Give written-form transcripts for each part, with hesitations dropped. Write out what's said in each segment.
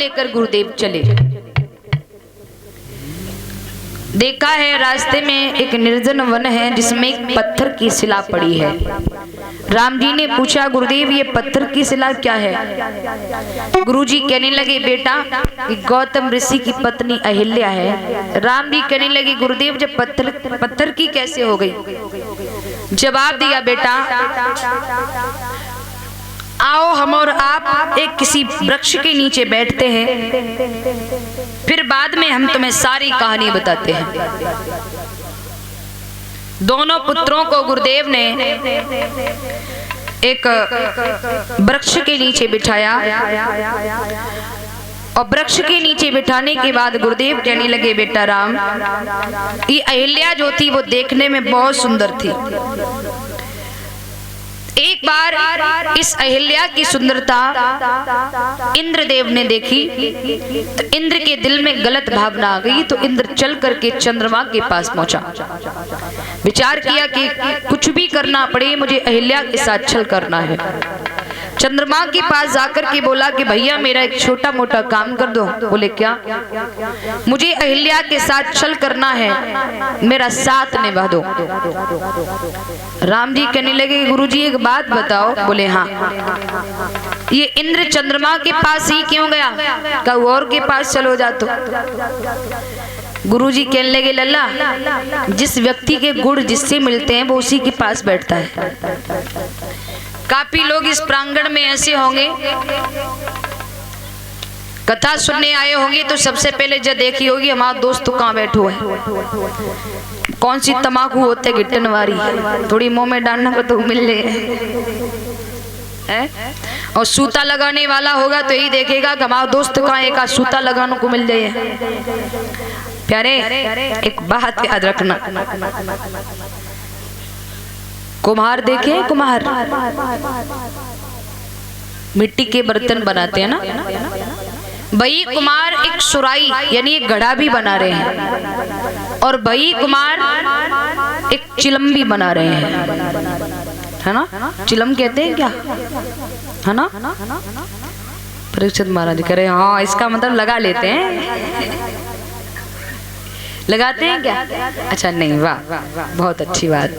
लेकर गुरुदेव चले। देखा है रास्ते में एक निर्जन वन है जिसमें एक पत्थर की शिला पड़ी है। राम जी ने पूछा, गुरुदेव ये पत्थर की शिला क्या है? गुरुजी कहने लगे, बेटा गौतम ऋषि की पत्नी अहिल्या है। राम जी कहने लगे, गुरुदेव जब पत्थर की कैसे हो गई? जवाब दिया, बेटा आओ हम और आप एक किसी वृक्ष के नीचे बैठते हैं, फिर बाद में हम तुम्हें सारी कहानी बताते हैं। दोनों पुत्रों को गुरुदेव ने एक वृक्ष के नीचे बिठाया और वृक्ष के नीचे बिठाने के बाद गुरुदेव कहने लगे, बेटा राम, ये अहिल्या जो थी वो देखने में बहुत सुंदर थी। एक बार इस अहिल्या की सुंदरता इंद्रदेव ने देखी तो इंद्र के दिल में गलत भावना आ गई। तो इंद्र चल करके चंद्रमा के पास पहुंचा, विचार किया कि कुछ भी करना पड़े मुझे अहिल्या के साथ छल करना है। चंद्रमा के पास जाकर के बोला कि भैया मेरा एक छोटा मोटा काम कर दो। बोले क्या? मुझे अहिल्या के साथ छल करना है, मेरा साथ निभा दो। राम जी कहने लगे, गुरुजी एक बात बताओ। बोले हाँ। ये इंद्र चंद्रमा के पास ही क्यों गया? कहीं और के पास चलो जा। तो गुरुजी कहने लगे, लल्ला जिस व्यक्ति के गुण जिससे मिलते हैं वो उसी के पास बैठता है। काफी लोग इस प्रांगण में ऐसे होंगे, कथा सुनने आए होंगे तो सबसे पहले जब देखी होगी हमारा दोस्त तो कहाँ बैठो है, कौन सी तमाकू होते गिट्टन वारी, थोड़ी मुंह में डालना को तो मिल जाए। और सूता लगाने वाला होगा तो यही देखेगा कि हमारा दोस्त कहाँ एक सूता लगाने को मिल जाए। प्यारे एक बात याद रखना, कुम्हार देखे, कुम्हार मिट्टी के बर्तन बनाते हैं ना, वही कुम्हार एक सुराई यानी एक घड़ा भी बना रहे हैं और वही कुम्हार एक चिलम भी बना रहे हैं, है ना? चिलम कहते हैं क्या, है ना? परीक्षित महाराज कह रहे हाँ, इसका मतलब लगा लेते हैं, लगाते हैं क्या? अच्छा नहीं, वाह बहुत अच्छी बात।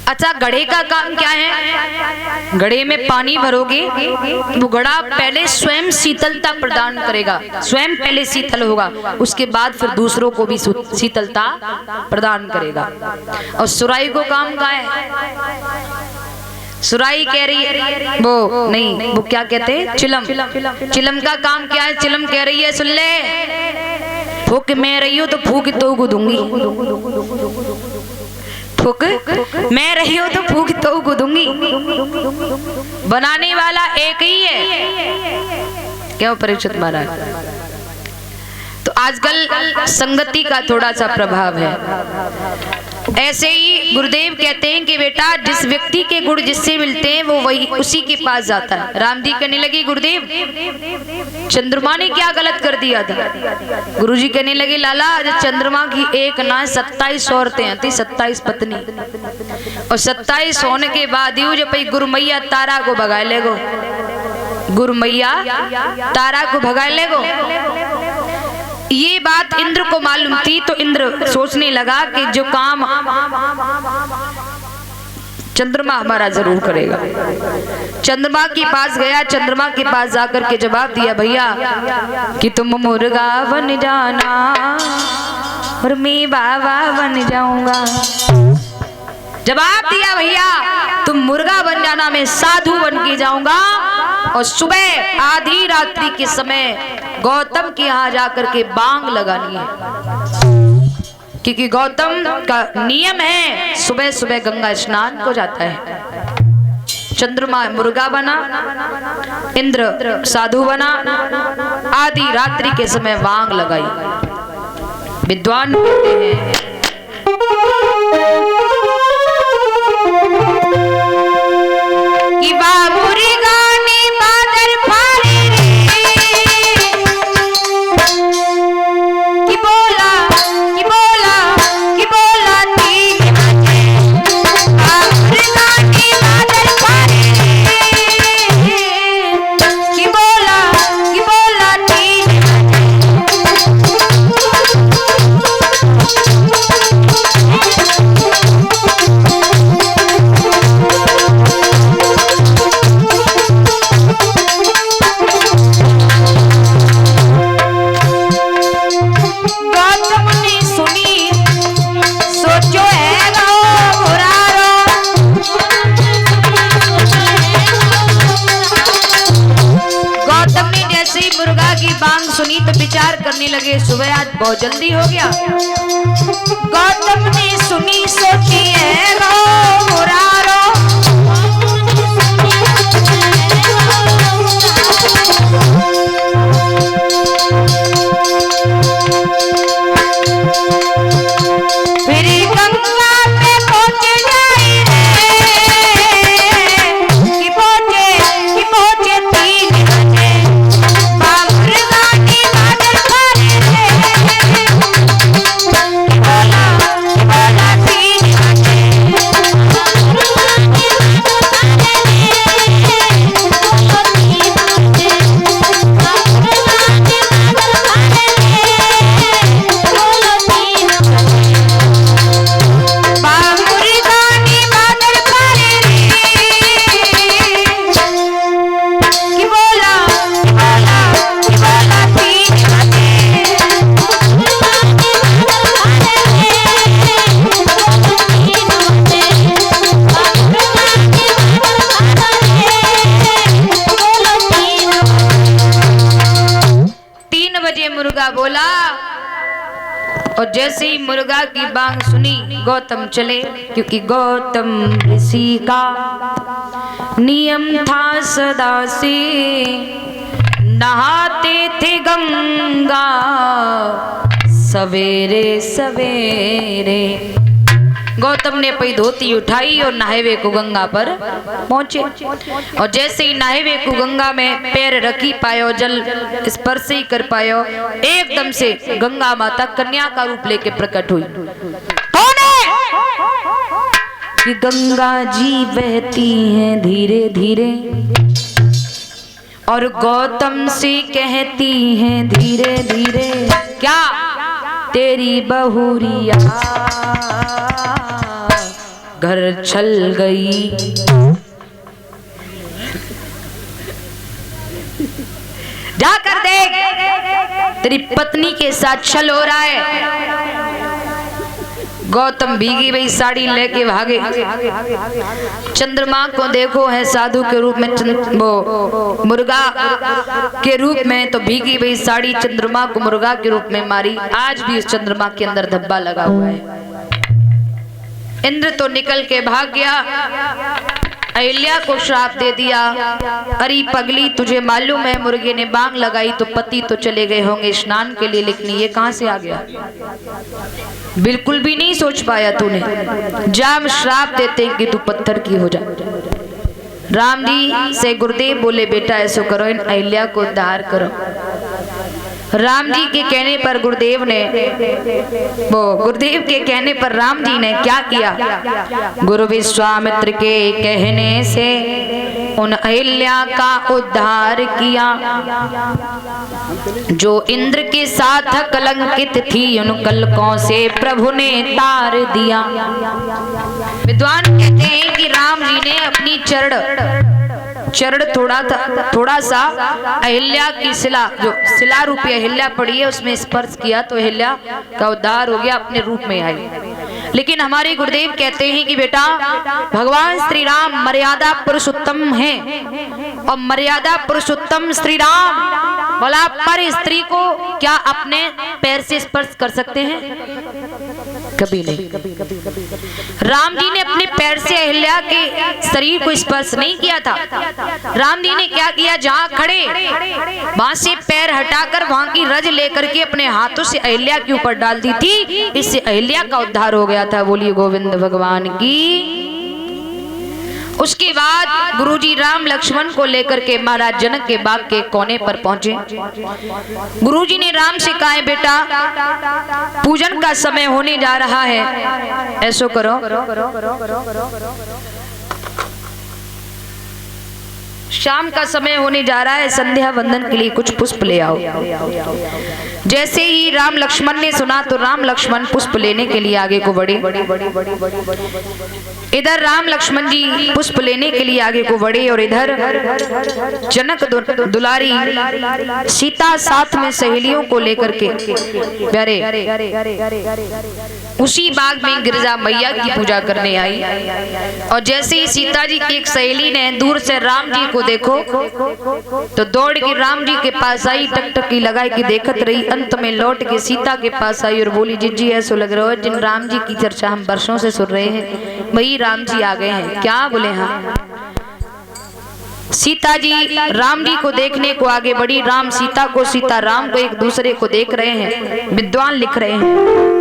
अच्छा घड़े का काम क्या है? घड़े में पानी भरोगे वो घड़ा पहले स्वयं शीतलता प्रदान करेगा, स्वयं पहले शीतल होगा, उसके बाद फिर दूसरों को भी शीतलता प्रदान करेगा। और सुराई को काम क्या है? सुराई कह रही है वो नहीं, वो क्या कहते हैं? चिलम। चिलम का काम क्या है? चिलम कह रही है, सुन ले, फूक मैं रही हूँ तो फूक तो को दूंगी, फूक मैं रही हूँ तो फूक तो को दूंगी। बनाने वाला एक ही है। क्यों परीक्षित महाराज? तो आजकल संगति का थोड़ा सा प्रभाव है। ऐसे ही गुरुदेव कहते हैं कि बेटा जिस व्यक्ति के गुण जिससे मिलते हैं वो वही उसी के पास जाता है। राम जी कहने लगे, गुरुदेव चंद्रमा ने क्या गलत कर दिया था? गुरुजी कहने लगे, लाला चंद्रमा की एक ना 27 औरतें थी, 27 पत्नी, और 27 होने के बाद ही जब गुरु मैया तारा को भगा लेगो, गुरु मैया तारा को भगा लेगो। ये बात इंद्र को मालूम थी तो इंद्र सोचने लगा कि जो काम चंद्रमा हमारा जरूर करेगा। चंद्रमा के पास गया, चंद्रमा के पास जाकर के जवाब दिया, भैया कि तुम मुर्गा बन जाना और मैं बाबा बन जाऊंगा। जवाब दिया, भैया तुम मुर्गा बन जाना, मैं साधु बन के जाऊंगा और सुबह आधी रात्रि के समय गौतम के यहाँ जाकर के बांग लगानी है, क्योंकि गौतम का नियम है सुबह सुबह गंगा स्नान को जाता है। चंद्रमा मुर्गा बना, इंद्र साधु बना, आधी रात्रि के समय बांग लगाई। विद्वान कहते हैं कि बाबुरी गाने बादर फाड़े रे, कि बोला कि बोला कि बोला तीन बजे, बाबुरी गाने बादर फाड़े रे, कि बोला सुनी तो विचार करने लगे, सुबह आज बहुत जल्दी हो गया। गौतम ने सुनी सोची है रो मुरारो, मुर्गा बोला। और जैसे ही मुर्गा की बांग सुनी गौतम चले, क्योंकि गौतम ऋषि का नियम था सदा से, नहाते थे गंगा सवेरे सवेरे। गौतम ने अपनी धोती उठाई और नहावे को गंगा पर पहुंचे। और जैसे ही नहावे को गंगा में पैर रखी पायो, जल स्पर्श ही कर पायो, एकदम से गंगा माता कन्या का रूप लेके प्रकट हुई। कौन है? कि गंगा जी बहती हैं धीरे धीरे और गौतम से कहती हैं धीरे धीरे, क्या तेरी बहुरिया घर चल गई। जाकर देख, तेरी पत्नी के साथ छल हो रहा है। गौतम भीगी हुई साड़ी लेके भागे। चंद्रमा को देखो है साधु के रूप में, वो मुर्गा के रूप में, तो भीगी हुई साड़ी चंद्रमा को मुर्गा के रूप में मारी। आज भी उस चंद्रमा के अंदर धब्बा लगा हुआ है। इंद्र तो निकल के भाग गया, अहिल्या को श्राप दे दिया। अरे पगली, तुझे मालूम है मुर्गे ने बांग लगाई तो पति तो चले गए होंगे स्नान के लिए, लेकिन ये कहां से आ गया? बिल्कुल भी नहीं सोच पाया तूने। जा हम श्राप देते हैं कि तू पत्थर की हो जा। राम जी से गुरुदेव बोले, बेटा ऐसो करो, इन अहिल्या को उद्धार करो। राम जी के कहने पर गुरुदेव के कहने पर राम जी ने क्या किया? गुरु विश्वामित्र के कहने से उन अहिल्या का उद्धार किया। जो इंद्र के साथ कलंकित थी उन कलकों से प्रभु ने तार दिया। विद्वान कहते हैं कि राम जी ने अपनी चरण थोड़ा सा अहिल्या की शिला, जो शिला रूपी अहिल्या पड़ी है, उसमें स्पर्श किया तो अहिल्या का उद्धार हो गया, अपने रूप में आई। लेकिन हमारे गुरुदेव कहते हैं कि बेटा, भगवान श्री राम मर्यादा पुरुषोत्तम हैं और मर्यादा पुरुषोत्तम श्री राम बोला, पर स्त्री को क्या अपने पैर से स्पर्श कर सकते हैं? कभी नहीं। राम जी ने अपने पैर से अहिल्या के शरीर को स्पर्श नहीं किया था। राम जी ने क्या किया? जहाँ खड़े वहां से पैर हटाकर वहां की रज लेकर के अपने हाथों से अहिल्या के ऊपर डाल दी थी। इससे अहिल्या का उद्धार हो गया था। बोलिए गोविंद भगवान की। उसके बाद गुरुजी राम लक्ष्मण को लेकर के महाराज जनक के बाग के कोने पर पहुंचे। गुरुजी ने राम से कहा, बेटा पूजन का समय होने जा रहा है, ऐसो करो शाम का समय होने जा रहा है, संध्या वंदन के लिए कुछ पुष्प ले आओ। जैसे ही राम लक्ष्मण ने सुना तो राम लक्ष्मण पुष्प लेने के लिए आगे को बढ़े। इधर राम लक्ष्मण जी पुष्प लेने के लिए आगे को बढ़े और इधर जनक दुलारी सीता साथ में सहेलियों को लेकर के प्यारे उसी बाग में गिरजा मैया की पूजा करने आई। और जैसे ही सीता जी की एक सहेली ने दूर से राम जी को देखो तो दौड़ के राम जी के पास आई, टकटकी लगाई कि देखत रही। अंत में लौट के सीता के पास आई और बोली, जी ऐसा लग रहा है जिन राम जी की चर्चा हम वर्षों से सुन रहे हैं, वही राम जी आ गए हैं क्या? बोले हाँ। सीता जी राम जी को देखने को आगे बढ़ी। राम सीता को, सीता राम को एक दूसरे को देख रहे हैं। विद्वान लिख रहे हैं,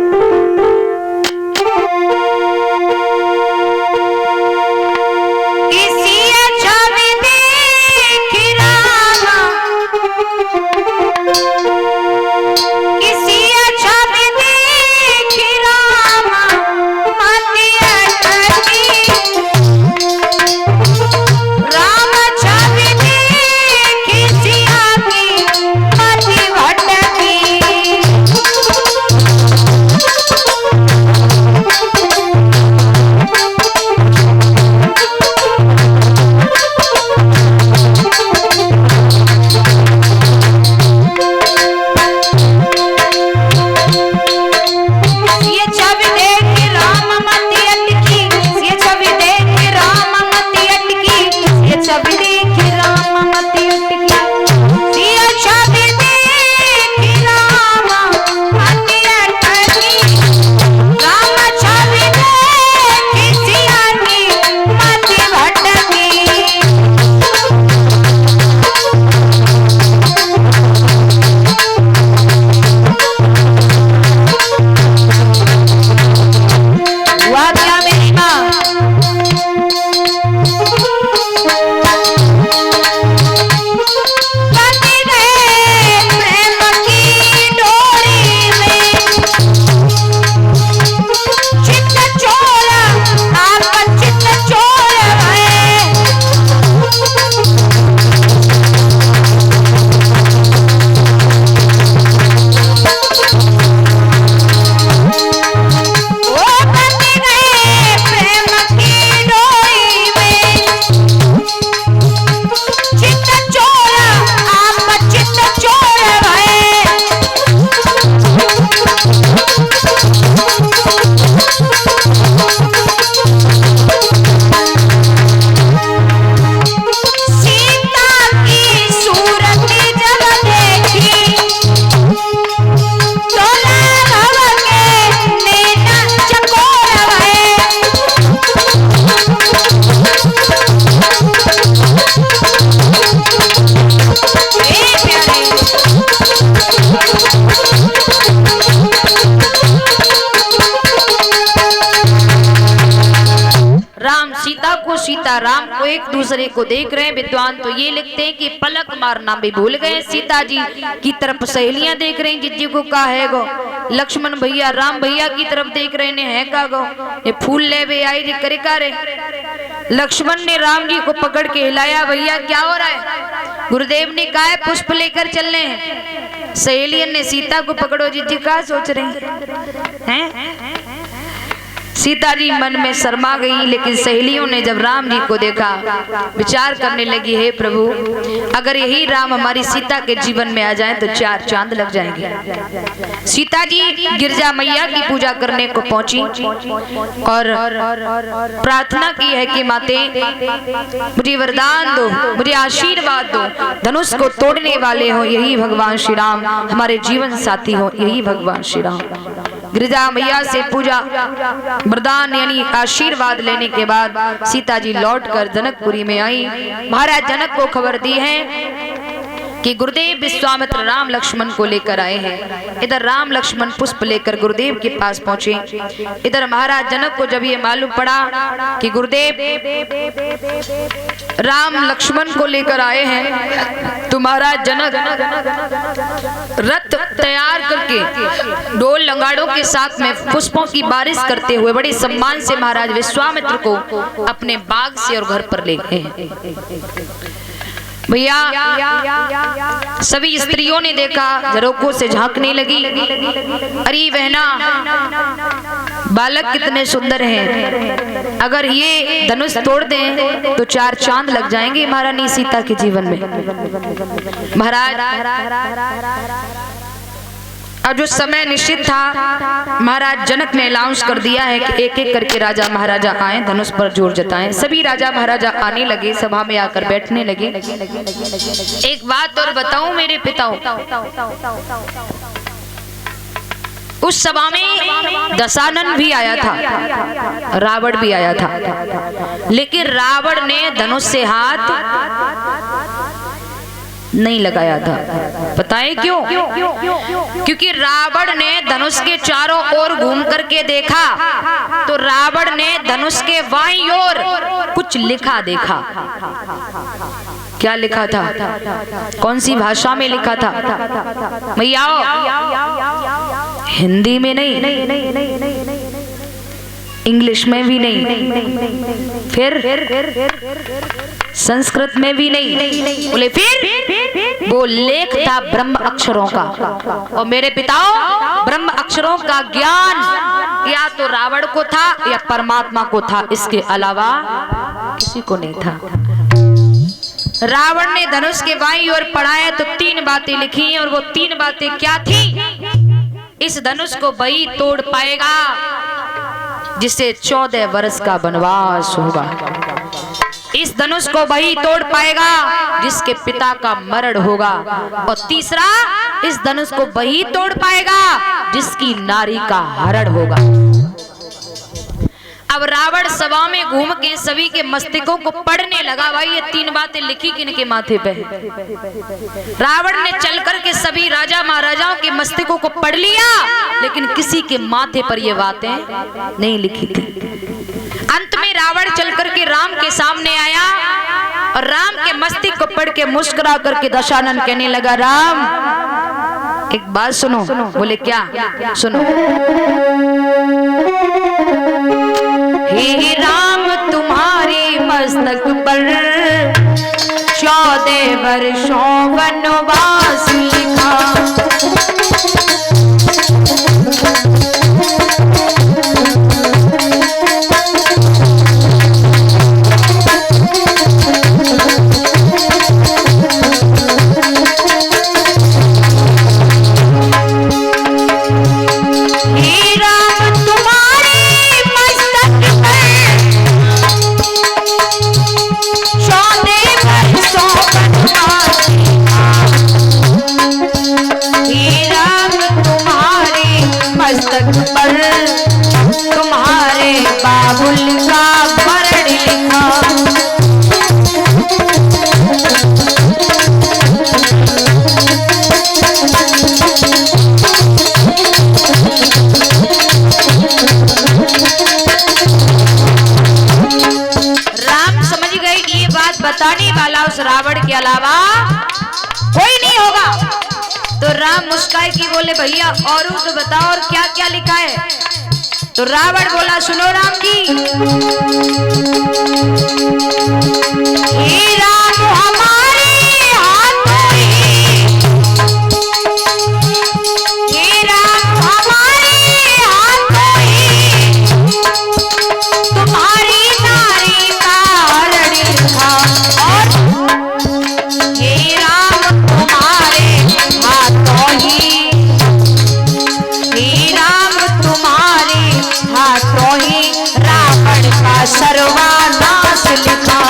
सीता राम को एक दूसरे को देख रहे हैं। विद्वान तो ये लिखते हैं कि पलक मारना भी भूल गए। सीता जी की तरफ सहेलियां देख रही, जिज्जी को कहा है गो। लक्ष्मण भैया राम भैया की तरफ देख रहे ने है का गो, ये फूल ले बे आई जी करे का रे। लक्ष्मण ने राम जी को पकड़ के हिलाया, भैया क्या हो रहा है? गुरुदेव ने कहा है पुष्प लेकर चलने हैं। सहेलियन ने सीता को पकड़ो, जिज्जी क्या सोच रहे हैं? सीता जी मन में शर्मा गई, लेकिन सहेलियों ने जब राम जी को देखा विचार करने लगी, हे प्रभु अगर यही राम हमारी सीता के जीवन में आ जाएं तो 4 चांद लग जाएंगे। सीता जी गिरजा मैया की पूजा करने को पहुंची और प्रार्थना की है कि माते मुझे वरदान दो, मुझे आशीर्वाद दो, धनुष को तोड़ने वाले हो यही भगवान श्री राम, हमारे जीवन साथी हो यही भगवान श्री राम। गिरजा मैया से पूजा वरदान यानी आशीर्वाद लेने के बाद सीता जी लौटकर जनकपुरी में आई। महाराज जनक को खबर दी है कि गुरुदेव विश्वामित्र राम लक्ष्मण को लेकर आए हैं। इधर राम लक्ष्मण पुष्प लेकर गुरुदेव के पास पहुंचे। इधर महाराज जनक को जब ये मालूम पड़ा कि गुरुदेव राम लक्ष्मण को लेकर आए हैं, तो महाराज जनक रथ तैयार करके ढोल लंगाड़ों के साथ में पुष्पों की बारिश करते हुए बड़े सम्मान से महाराज विश्वामित्र को अपने बाग से और घर पर ले गए। भैया सभी स्त्रियों ने देखा, झरोकों से झांकने लगी, अरे बहना बालक कितने सुंदर हैं, अगर ये धनुष तोड़ दें तो 4 चांद लग जाएंगे महारानी सीता के जीवन में। महाराज अब जो समय निश्चित था, महाराज जनक ने अनाउंस कर दिया है कि एक एक करके राजा महाराजा आए, धनुष पर जोर जताएं। सभी राजा महाराजा आने लगे, सभा में आकर बैठने लगे। एक बात और बताऊं मेरे पिताओं, उस सभा में दशानन भी आया था, रावण भी आया था, लेकिन रावण ने धनुष से हाथ नहीं लगाया था। पता है क्यों? क्योंकि रावण ने धनुष के चारों ओर घूम करके देखा तो रावण ने धनुष के बाईं ओर कुछ लिखा देखा। क्या लिखा था? कौन सी भाषा में लिखा था? भैया हिंदी में नहीं, इंग्लिश में भी नहीं, फिर संस्कृत में भी नहीं, बोले फिर वो लेख था ब्रह्म अक्षरों का। और मेरे पिताओं, ब्रह्म अक्षरों का ज्ञान या तो रावण को था या परमात्मा को था, इसके अलावा किसी को नहीं था। रावण ने धनुष के बाईं ओर पढ़ाया तो 3 बातें लिखी और वो 3 बातें क्या थी? इस धनुष को वही तोड़ पाएगा जिसे 14 वर्ष का वनवास होगा। इस धनुष को वही तोड़ पाएगा जिसके पिता का मरण होगा। और तीसरा, इस धनुष को वही तोड़ पाएगा जिसकी नारी का हरण होगा। अब रावण सभा में घूम के सभी के मस्तिष्कों को पढ़ने लगा, भाई ये 3 बातें लिखी किनके माथे पे? रावण ने चल करके सभी राजा महाराजाओं के मस्तिष्कों को पढ़ लिया, लेकिन किसी के माथे पर ये बातें नहीं लिखी थी। अंत में रावण चल करके राम के सामने आया और राम के मस्तिष्क को पढ़ के मुस्कुरा करके दशानन कहने लगा, राम एक बात सुनो। बोले क्या? सुनो। हे राम तुम्हारी मस्तक पर 14 वर्षों वनवास लिखा। तुम्हारे बाबुल का मरण लिखा। राम समझ गए कि ये बात बताने वाला उस रावण के अलावा कोई नहीं होगा। तो राम मुस्काए की बोले, भैया और तो बताओ और क्या क्या लिखा है? तो रावण बोला, सुनो राम जी, हे राम हमारे हाथों ही, हे राम हमारे हाथों ही तुम्हारी नारी का हरण लिखा। और हे राम तुम्हारे हाथों ही, हे राम तुम्हारे हाथों ही रावण का सर्वनाश लिखा।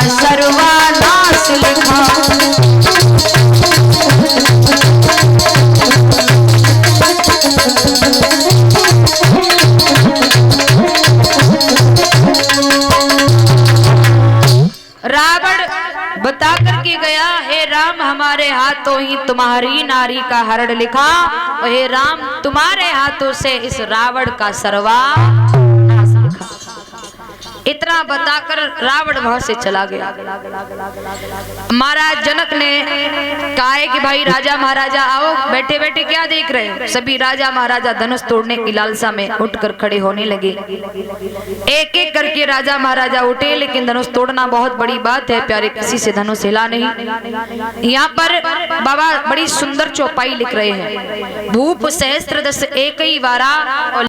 सर्वनाश लिखा। रावण बता करके गया, हे राम हमारे हाथों ही तुम्हारी नारी का हरण लिखा। और हे राम तुम्हारे हाथों से इस रावण का सर्वनाश लिखा। इतना बताकर रावण वहां से चला गया। महाराज जनक ने कहा है कि भाई राजा महाराजा आओ, बैठे बैठे क्या देख रहे हो। सभी राजा महाराजा धनुष तोड़ने की लालसा में उठकर खड़े होने लगे। एक एक करके राजा महाराजा उठे, लेकिन धनुष तोड़ना बहुत बड़ी बात है प्यारे, किसी से धनुष हिला नहीं। यहाँ पर बाबा बड़ी सुंदर चौपाई लिख रहे हैं, भूप सहस्त्र दस एक ही वारा और